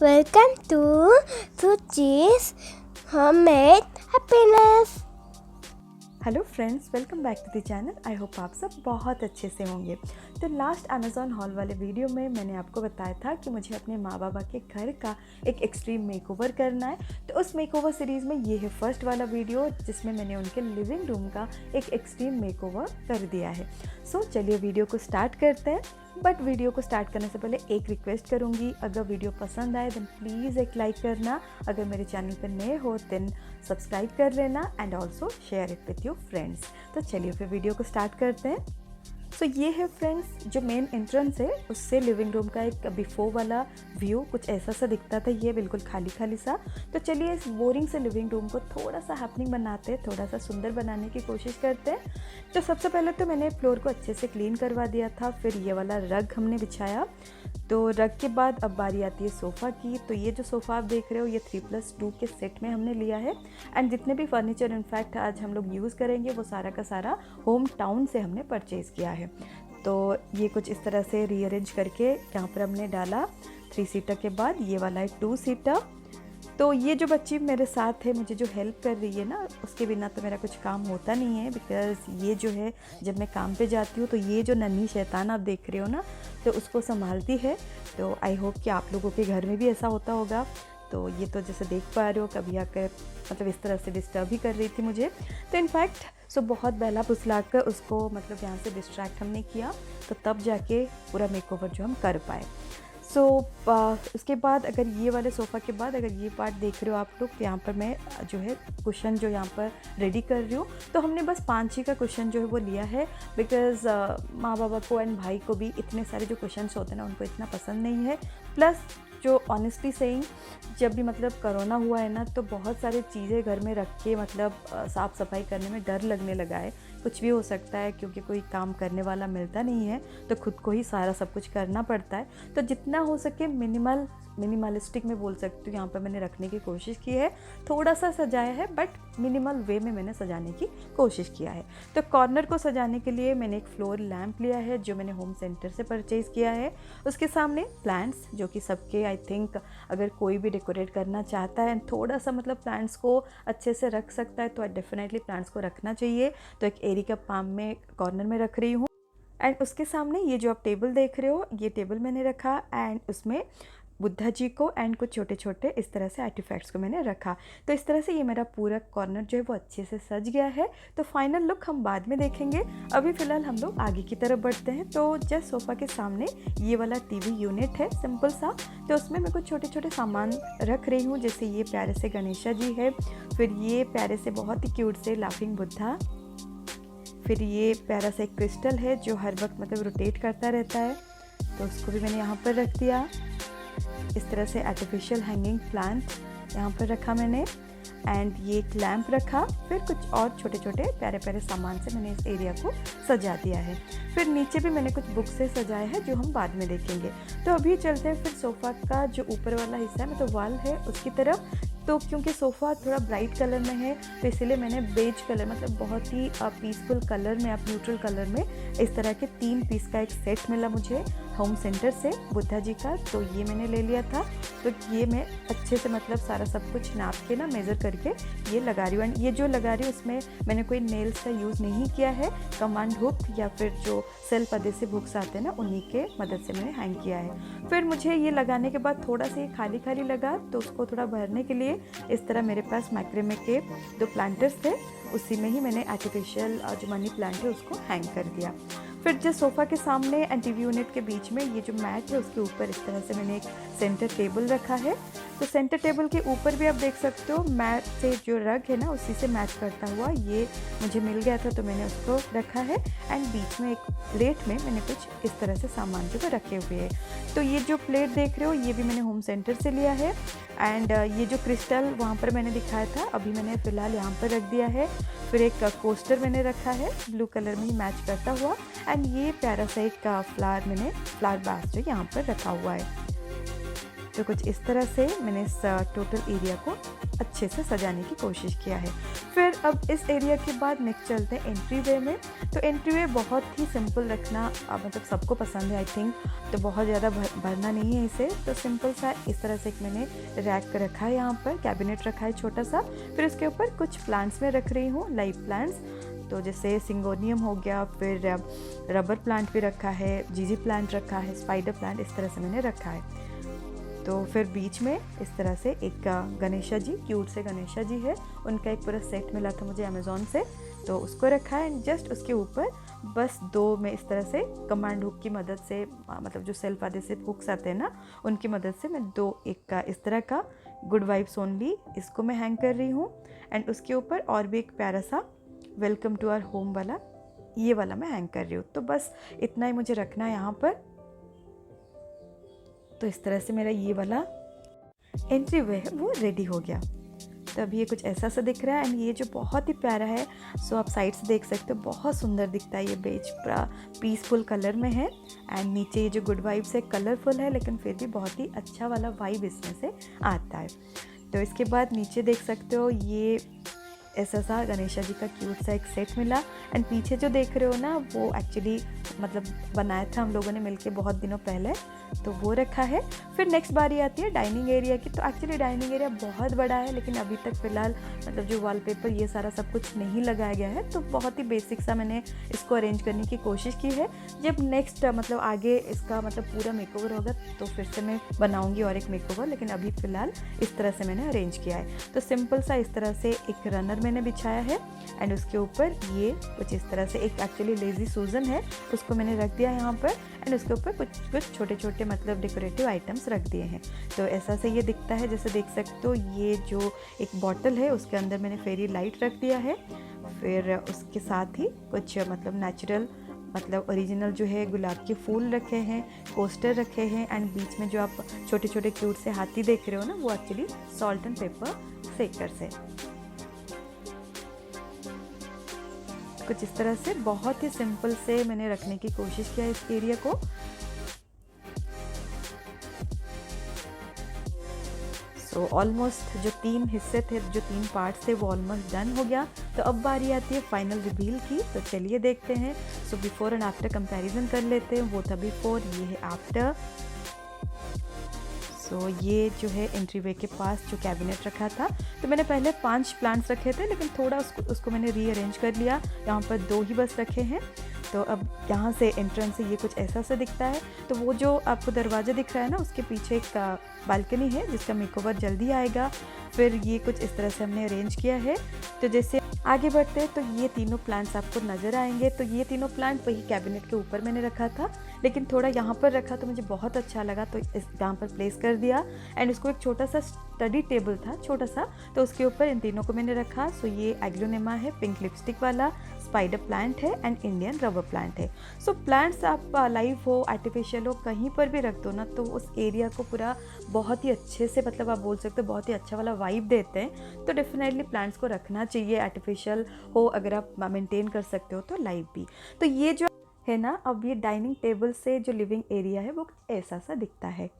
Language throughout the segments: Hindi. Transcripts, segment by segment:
Welcome to Suchi's Homemade Happiness. Hello friends, welcome back to the channel. I hope आप सब बहुत अच्छे से होंगे। तो लास्ट अमेज़ॉन हॉल वाले वीडियो में मैंने आपको बताया था कि मुझे अपने माँ बाबा के घर का एक एक्सट्रीम मेकओवर करना है। तो उस मेकओवर सीरीज़ में ये है फर्स्ट वाला वीडियो जिसमें मैंने उनके लिविंग रूम का एक एक्सट्रीम मेकओवर कर दिया है। सो चलिए वीडियो को स्टार्ट करते हैं। बट वीडियो को स्टार्ट करने से पहले एक रिक्वेस्ट करूंगी, अगर वीडियो पसंद आए देन प्लीज़ एक लाइक करना। अगर मेरे चैनल पर नए हो देन सब्सक्राइब कर लेना and also share it with your friends. तो चलिए फिर वीडियो को स्टार्ट करते हैं। सो ये है फ्रेंड्स जो मेन एंट्रेंस है, उससे लिविंग रूम का एक बिफोर वाला व्यू कुछ ऐसा सा दिखता था। ये बिल्कुल खाली खाली सा। तो चलिए इस बोरिंग से लिविंग रूम को थोड़ा सा हैपनिंग बनाते हैं, थोड़ा सा सुंदर बनाने की कोशिश करते हैं। तो सबसे पहले तो मैंने फ्लोर को अच्छे से क्लीन करवा दिया था, फिर ये वाला रग हमने बिछाया। तो रग के बाद अब बारी आती है सोफ़ा की। तो ये जो सोफ़ा आप देख रहे हो ये 3+2 के सेट में हमने लिया है एंड जितने भी फर्नीचर इनफैक्ट आज हम लोग यूज़ करेंगे वो सारा का सारा होम टाउन से हमने परचेज़ किया है। तो ये कुछ इस तरह से रीअरेंज करके यहाँ पर हमने डाला 3 सीटर के बाद ये वाला है 2 सीटर। तो ये जो बच्ची मेरे साथ है, मुझे जो हेल्प कर रही है ना, उसके बिना तो मेरा कुछ काम होता नहीं है। बिकॉज़ ये जो है जब मैं काम पे जाती हूँ तो ये जो नन्ही शैतान आप देख रहे हो ना, तो उसको संभालती है। तो आई होप कि आप लोगों के घर में भी ऐसा होता होगा। तो ये तो जैसे देख पा रहे हो कभी आकर मतलब इस तरह से डिस्टर्ब भी कर रही थी मुझे। तो इनफैक्ट बहुत बहला फुसला कर उसको मतलब यहाँ से डिस्ट्रैक्ट हमने किया, तो तब जाके पूरा मेकओवर जो हम कर पाए। उसके बाद अगर ये वाले सोफ़ा के बाद अगर ये पार्ट देख रहे हो आप लोग, यहाँ पर मैं जो है कुशन जो यहाँ पर रेडी कर रही हूँ। तो हमने बस 5 का कुशन जो है वो लिया है बिकॉज़ माँ बाबा को एंड भाई को भी इतने सारे जो कुशन्स होते हैं ना उनको इतना पसंद नहीं है। प्लस जो ऑनेस्टली सेइंग जब भी मतलब कोरोना हुआ है ना, तो बहुत सारी चीज़ें घर में रख के मतलब साफ़ सफाई करने में डर लगने लगा है। कुछ भी हो सकता है क्योंकि कोई काम करने वाला मिलता नहीं है, तो खुद को ही सारा सब कुछ करना पड़ता है। तो जितना हो सके मिनिमलिस्टिक में बोल सकती हूँ, यहाँ पर मैंने रखने की कोशिश की है। थोड़ा सा सजाया है बट मिनिमल वे में मैंने सजाने की कोशिश किया है। तो कॉर्नर को सजाने के लिए मैंने एक फ्लोर लैम्प लिया है जो मैंने होम सेंटर से परचेज़ किया है। उसके सामने प्लांट्स जो कि सबके आई थिंक अगर कोई भी डेकोरेट करना चाहता है थोड़ा सा मतलब प्लांट्स को अच्छे से रख सकता है तो डेफिनेटली प्लांट्स को रखना चाहिए। तो एक एरिका पाम में कॉर्नर में रख रही हूँ एंड उसके सामने ये जो आप टेबल देख रहे हो ये टेबल मैंने रखा एंड उसमें बुद्धा जी को एंड कुछ छोटे छोटे इस तरह से आर्टिफैक्ट्स को मैंने रखा। तो इस तरह से ये मेरा पूरा कॉर्नर जो है वो अच्छे से सज गया है। तो फाइनल लुक हम बाद में देखेंगे, अभी फ़िलहाल हम लोग आगे की तरफ बढ़ते हैं। तो जस्ट सोफ़ा के सामने ये वाला टीवी यूनिट है सिंपल सा। तो उसमें मैं कुछ छोटे छोटे सामान रख रही हूँ, जैसे ये प्यारे से गणेशा जी है, फिर ये प्यारे से बहुत ही क्यूट से लाफिंग बुद्धा, फिर ये प्यारा सा एक क्रिस्टल है जो हर वक्त मतलब रोटेट करता रहता है, तो उसको भी मैंने यहाँ पर रख दिया। इस तरह से आर्टिफिशियल हैंगिंग प्लांट यहाँ पर रखा मैंने एंड ये एक लैम्प रखा। फिर कुछ और छोटे छोटे प्यारे प्यारे सामान से मैंने इस एरिया को सजा दिया है। फिर नीचे भी मैंने कुछ बुक से सजाया है जो हम बाद में देखेंगे। तो अभी चलते हैं फिर सोफ़ा का जो ऊपर वाला हिस्सा है मतलब वॉल है उसकी तरफ। तो क्योंकि सोफ़ा थोड़ा ब्राइट कलर में है तो इसलिए मैंने बेज कलर मतलब बहुत ही पीसफुल कलर में, आप न्यूट्रल कलर में इस तरह के 3 पीस का एक सेट मिला मुझे होम सेंटर से बुद्धा जी का। तो ये मैंने ले लिया था। तो ये मैं अच्छे से मतलब सारा सब कुछ नाप के ना मेज़र करके ये लगा रही हूँ एंड ये जो लगा रही हूँ उसमें मैंने कोई नेल्स का यूज़ नहीं किया है। कमांड हुक या फिर जो सेल्फ एडहेसिव हुक्स आते हैं ना उन्हीं के मदद से मैंने हैंग किया है। फिर मुझे ये लगाने के बाद थोड़ा सा खाली खाली लगा, तो उसको थोड़ा भरने के लिए इस तरह मेरे पास मैक्रेमे के 2 प्लांटर्स थे, उसी में ही मैंने आर्टिफिशियल जो मनी प्लांट है उसको हैंग कर दिया। फिर जो सोफ़ा के सामने एंड टीवी यूनिट के बीच में ये जो मैट है उसके ऊपर इस तरह से मैंने एक सेंटर टेबल रखा है। तो सेंटर टेबल के ऊपर भी आप देख सकते हो मैट से जो रग है ना उसी से मैच करता हुआ ये मुझे मिल गया था, तो मैंने उसको रखा है एंड बीच में एक प्लेट में मैंने कुछ इस तरह से सामान जो है रखे हुए हैं। तो ये जो प्लेट देख रहे हो ये भी मैंने होम सेंटर से लिया है एंड ये जो क्रिस्टल वहाँ पर मैंने दिखाया था अभी मैंने फ़िलहाल यहाँ पर रख दिया है। फिर एक कोस्टर मैंने रखा है ब्लू कलर में ही मैच करता हुआ एंड ये प्यारा सा एक फ्लावर बास जो यहाँ पर रखा हुआ है। तो कुछ इस तरह से मैंने इस टोटल एरिया को अच्छे से सजाने की कोशिश किया है। फिर अब इस एरिया के बाद नेक्स्ट चलते हैं एंट्री वे में। तो एंट्री वे बहुत ही सिंपल रखना मतलब सबको पसंद है आई थिंक, तो बहुत ज़्यादा भरना नहीं है इसे। तो सिंपल सा इस तरह से एक मैंने रैक रखा है, यहाँ पर कैबिनेट रखा है छोटा सा। फिर उसके ऊपर कुछ प्लांट्स में रख रही हूँ, लाइव प्लांट्स, तो जैसे सिंगोनियम हो गया, फिर रबर प्लांट भी रखा है, जीजी प्लांट रखा है, स्पाइडर प्लांट, इस तरह से मैंने रखा है। तो फिर बीच में इस तरह से एक गणेशा जी, क्यूट से गणेशा जी है, उनका एक पूरा सेट मिला था मुझे अमेज़ॉन से, तो उसको रखा है। एंड जस्ट उसके ऊपर बस 2 में इस तरह से कमांड हुक की मदद से, मतलब जो सेल्फ एडहेसिव हुक्स आते हैं ना, उनकी मदद से मैं 2 एक का इस तरह का गुड वाइब्स ओनली, इसको मैं हैंग कर रही हूँ। एंड उसके ऊपर और भी एक प्यारा सा वेलकम टू आवर होम वाला, ये वाला मैं हैंग कर रही हूँ। तो बस इतना ही मुझे रखना है यहाँ पर। तो इस तरह से मेरा ये वाला एंट्री वे है वो रेडी हो गया। तो अब ये कुछ ऐसा सा दिख रहा है। एंड ये जो बहुत ही प्यारा है, सो आप साइड से देख सकते हो, बहुत सुंदर दिखता है। ये बेज पूरा पीसफुल कलर में है। एंड नीचे ये जो गुड वाइब्स है कलरफुल है, लेकिन फिर भी बहुत ही अच्छा वाला वाइब इसमें से आता है। तो इसके बाद नीचे देख सकते हो ये ऐसा सा गणेशा जी का क्यूट सा एक सेट मिला। एंड पीछे जो देख रहे हो ना, वो एक्चुअली मतलब बनाया था हम लोगों ने मिलके बहुत दिनों पहले, तो वो रखा है। फिर नेक्स्ट बारी आती है डाइनिंग एरिया की। तो एक्चुअली डाइनिंग एरिया बहुत बड़ा है, लेकिन अभी तक फ़िलहाल मतलब जो वॉलपेपर ये सारा सब कुछ नहीं लगाया गया है, तो बहुत ही बेसिक सा मैंने इसको अरेंज करने की कोशिश की है। जब नेक्स्ट मतलब आगे इसका मतलब पूरा मेकओवर होगा तो फिर से मैं बनाऊंगी और एक मेकओवर, लेकिन अभी फ़िलहाल इस तरह से मैंने अरेंज किया है। तो सिंपल सा इस तरह से एक रनर मैंने बिछाया है। एंड उसके ऊपर ये कुछ इस तरह से एक एक्चुअली लेज़ी सूजन है, उसको मैंने रख दिया यहाँ पर। एंड उसके ऊपर कुछ छोटे छोटे मतलब डेकोरेटिव आइटम्स रख दिए हैं। तो ऐसा से ये दिखता है, जैसे देख सकते हो ये जो एक बॉटल है उसके अंदर मैंने फेरी लाइट रख दिया है। फिर उसके साथ ही कुछ मतलब नेचुरल मतलब ओरिजिनल जो है गुलाब के फूल रखे हैं, कोस्टर रखे हैं। एंड बीच में जो आप छोटे छोटे क्यूट से हाथी देख रहे हो ना, वो actually salt and paper shaker से। कुछ इस तरह से बहुत ही सिंपल से मैंने रखने की कोशिश किया इस एरिया को। सो ऑलमोस्ट जो 3 हिस्से थे, जो 3 पार्ट्स थे, वो ऑलमोस्ट डन हो गया। तो अब बारी आती है फाइनल रिवील की। तो चलिए देखते हैं। So before and after comparison कर लेते हैं। वो था बिफोर, ये है आफ्टर। सो ये जो है एंट्री वे के पास जो कैबिनेट रखा था, तो मैंने पहले 5 प्लांट्स रखे थे, लेकिन थोड़ा उसको मैंने रीअरेंज कर लिया। यहाँ पर 2 ही बस रखे हैं। तो अब यहाँ से एंट्रेंस से ये कुछ ऐसा सा दिखता है। तो वो जो आपको दरवाज़ा दिख रहा है ना, उसके पीछे एक बालकनी है जिसका मेकओवर जल्दी आएगा। फिर ये कुछ इस तरह से हमने अरेंज किया है। तो जैसे आगे बढ़ते हैं तो ये तीनों प्लांट्स आपको नज़र आएंगे। तो ये तीनों प्लांट वही कैबिनेट के ऊपर मैंने रखा था, लेकिन थोड़ा यहाँ पर रखा तो मुझे बहुत अच्छा लगा, तो इस यहाँ पर प्लेस कर दिया। एंड इसको एक छोटा सा स्टडी टेबल था छोटा सा, तो उसके ऊपर इन तीनों को मैंने रखा। सो ये एग्लोनेमा है, पिंक लिपस्टिक वाला, स्पाइडर प्लांट है, एंड इंडियन रबर प्लांट है। सो प्लांट्स आप लाइव हो, आर्टिफिशियल हो, कहीं पर भी रख दो ना, तो उस एरिया को पूरा बहुत ही अच्छे से मतलब आप बोल सकते हो बहुत ही अच्छा वाला वाइब देते हैं। तो डेफिनेटली प्लांट्स को रखना चाहिए, आर्टिफिशियल हो अगर आप मेंटेन कर सकते हो तो लाइव भी। तो ये जो है ना, अब ये डाइनिंग टेबल से जो लिविंग एरिया है वो ऐसा सा दिखता है।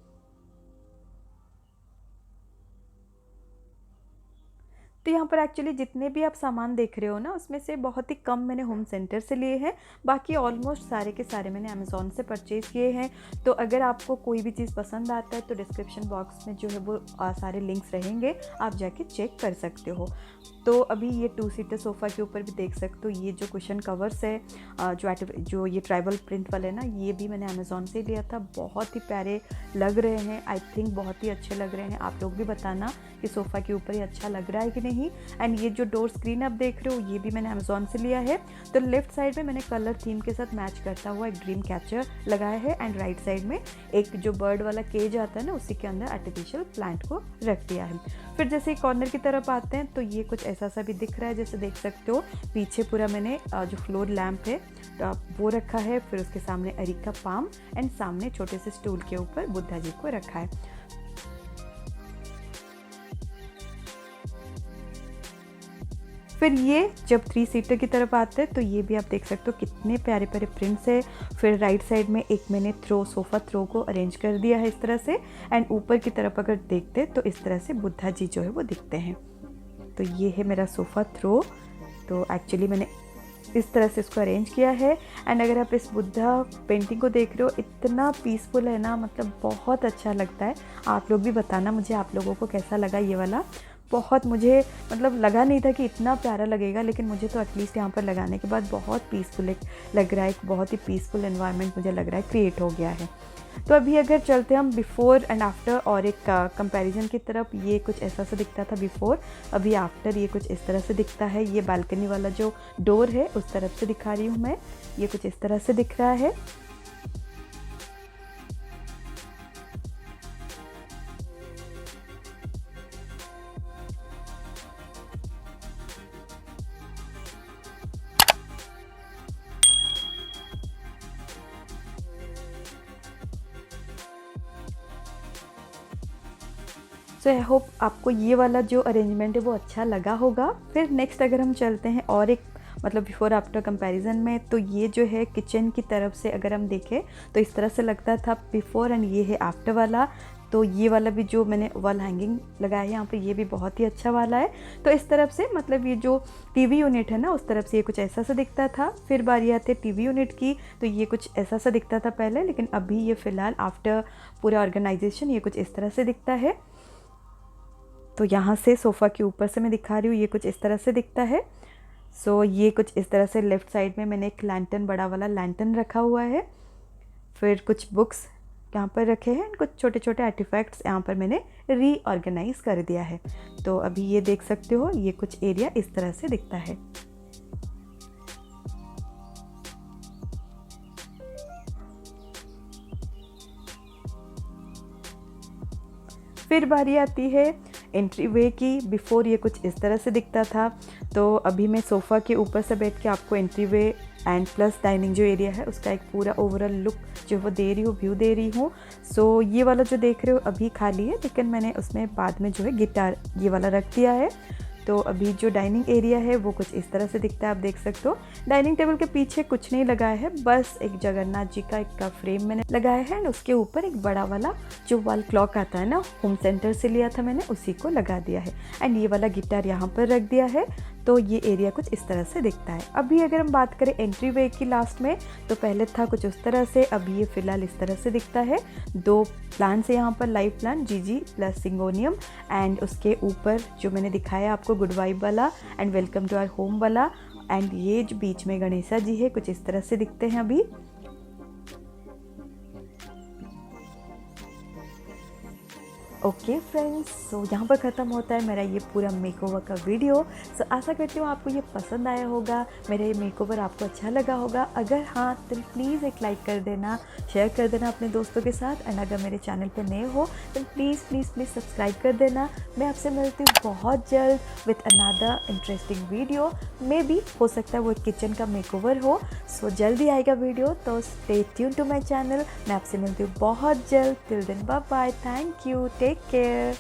तो यहाँ पर एक्चुअली जितने भी आप सामान देख रहे हो ना, उसमें से बहुत ही कम मैंने होम सेंटर से लिए हैं, बाकी ऑलमोस्ट सारे के सारे मैंने अमेज़ॉन से परचेज़ किए हैं। तो अगर आपको कोई भी चीज़ पसंद आता है तो डिस्क्रिप्शन बॉक्स में जो है वो सारे लिंक्स रहेंगे, आप जाके चेक कर सकते हो। तो अभी ये 2 सीटर सोफ़ा के ऊपर भी देख सकते हो, ये जो कुशन कवर्स है जो ये ट्राइबल प्रिंट वाले ना, ये भी मैंने अमेज़ॉन से लिया था। बहुत ही प्यारे लग रहे हैं, आई थिंक बहुत ही अच्छे लग रहे हैं। आप लोग भी बताना कि सोफ़ा के ऊपर ये अच्छा लग रहा है कि नहीं। एंड ये जो डोर स्क्रीन आप देख रहे हो, ये भी मैंने अमेज़ॉन से लिया है। तो लेफ्ट साइड में मैंने कलर थीम के साथ मैच करता हुआ एक ड्रीम कैचर लगाया है। एंड राइट साइड में एक जो बर्ड वाला केज आता है ना, उसी के अंदर आर्टिफिशियल प्लांट को रख दिया है। फिर जैसे कॉर्नर की तरफ आते हैं तो ये कुछ ऐसा सा भी दिख रहा है, जैसे देख सकते हो पीछे पूरा मैंने जो फ्लोर लैंप है तो वो रखा है। फिर उसके सामने अरिका पाम, एंड सामने छोटे से स्टूल के ऊपर बुद्धा जी को रखा है। फिर ये जब 3 सीटर की तरफ आते हैं तो ये भी आप देख सकते हो कितने प्यारे प्यारे प्रिंट्स है। फिर राइट साइड में एक मैंने सोफ़ा थ्रो को अरेंज कर दिया है इस तरह से। एंड ऊपर की तरफ अगर देखते तो इस तरह से बुद्धा जी जो है वो दिखते हैं। तो ये है मेरा सोफ़ा थ्रो। तो एक्चुअली मैंने इस तरह से इसको अरेंज किया है। एंड अगर आप इस बुद्धा पेंटिंग को देख रहे हो, इतना पीसफुल है ना, मतलब बहुत अच्छा लगता है। आप लोग भी बताना मुझे आप लोगों को कैसा लगा ये वाला। बहुत मुझे मतलब लगा नहीं था कि इतना प्यारा लगेगा, लेकिन मुझे तो एटलीस्ट यहाँ पर लगाने के बाद बहुत पीसफुल लग रहा है। एक बहुत ही पीसफुल एनवायरनमेंट मुझे लग रहा है क्रिएट हो गया है। तो अभी अगर चलते हम बिफ़ोर एंड आफ्टर और एक कंपैरिजन की तरफ। ये कुछ ऐसा सा दिखता था बिफ़ोर, अभी आफ्टर ये कुछ इस तरह से दिखता है। ये बालकनी वाला जो डोर है उस तरफ से दिखा रही हूँ मैं, ये कुछ इस तरह से दिख रहा है। सो आई होप आपको ये वाला जो अरेंजमेंट है वो अच्छा लगा होगा। फिर नेक्स्ट अगर हम चलते हैं और एक मतलब बिफ़ोर आफ्टर कंपैरिजन में, तो ये जो है किचन की तरफ से अगर हम देखें तो इस तरह से लगता था बिफ़ोर, एंड ये है आफ्टर वाला। तो ये वाला भी जो मैंने वॉल हैंगिंग लगाया है यहाँ पे, ये भी बहुत ही अच्छा वाला है। तो इस तरफ से मतलब ये जो टीवी यूनिट है ना, उस तरफ से ये कुछ ऐसा सा दिखता था। फिर बारी आती है टीवी यूनिट की, तो ये कुछ ऐसा सा दिखता था पहले, लेकिन अभी ये फ़िलहाल आफ्टर पूरा ऑर्गेनाइजेशन ये कुछ इस तरह से दिखता है। तो यहाँ से सोफ़ा के ऊपर से मैं दिखा रही हूँ, ये कुछ इस तरह से दिखता है। सो ये कुछ इस तरह से लेफ़्ट साइड में मैंने एक लैंटर्न, बड़ा वाला लैंटर्न रखा हुआ है। फिर कुछ बुक्स यहाँ पर रखे हैं, कुछ छोटे छोटे आर्टिफैक्ट्स यहाँ पर मैंने रीऑर्गेनाइज़ कर दिया है। तो अभी ये देख सकते हो, ये कुछ एरिया इस तरह से दिखता है। फिर बारी आती है एंट्री वे की। बिफ़ोर ये कुछ इस तरह से दिखता था, तो अभी मैं सोफ़ा के ऊपर से बैठ के आपको entry way and plus dining जो एरिया है उसका एक पूरा ओवरऑल लुक जो वो दे रही हूँ, व्यू दे रही हूँ। सो ये वाला जो देख रहे हो अभी खाली है, लेकिन मैंने उसमें बाद में जो है गिटार ये वाला रख दिया है। तो अभी जो डाइनिंग एरिया है वो कुछ इस तरह से दिखता है, आप देख सकते हो। डाइनिंग टेबल के पीछे कुछ नहीं लगाया है, बस एक जगन्नाथ जी का एक फ्रेम मैंने लगाया है, एंड उसके ऊपर एक बड़ा वाला जो वॉल क्लॉक आता है ना, होम सेंटर से लिया था मैंने, उसी को लगा दिया है। एंड ये वाला गिटार यहाँ पर रख दिया है। तो ये एरिया कुछ इस तरह से दिखता है। अभी अगर हम बात करें एंट्री वे की लास्ट में, तो पहले था कुछ उस तरह से, अभी ये फ़िलहाल इस तरह से दिखता है। 2 प्लांट्स है यहाँ पर, लाइव प्लांट जीजी प्लस सिंगोनियम, एंड उसके ऊपर जो मैंने दिखाया आपको गुड वाइब वाला and welcome to our home वाला। एंड ये जो बीच में गणेशा जी है, कुछ इस तरह से दिखते हैं अभी। ओके फ्रेंड्स, सो यहाँ पर ख़त्म होता है मेरा ये पूरा मेकओवर का वीडियो। सो आशा करती हूँ आपको ये पसंद आया होगा, मेरा ये मेकओवर आपको अच्छा लगा होगा। अगर हाँ तो प्लीज़ एक लाइक कर देना, शेयर कर देना अपने दोस्तों के साथ। एंड अगर मेरे चैनल पे नए हो तो प्लीज़ प्लीज़ प्लीज़ सब्सक्राइब कर देना। मैं आपसे मिलती हूँ बहुत जल्द with another interesting video. May be हो सकता है वो किचन का मेकओवर हो। सो जल्दी आएगा वीडियो, तो stay tune to my channel. मैं आपसे मिलती हूँ बहुत जल्द। Till then bye bye, thank you, take care.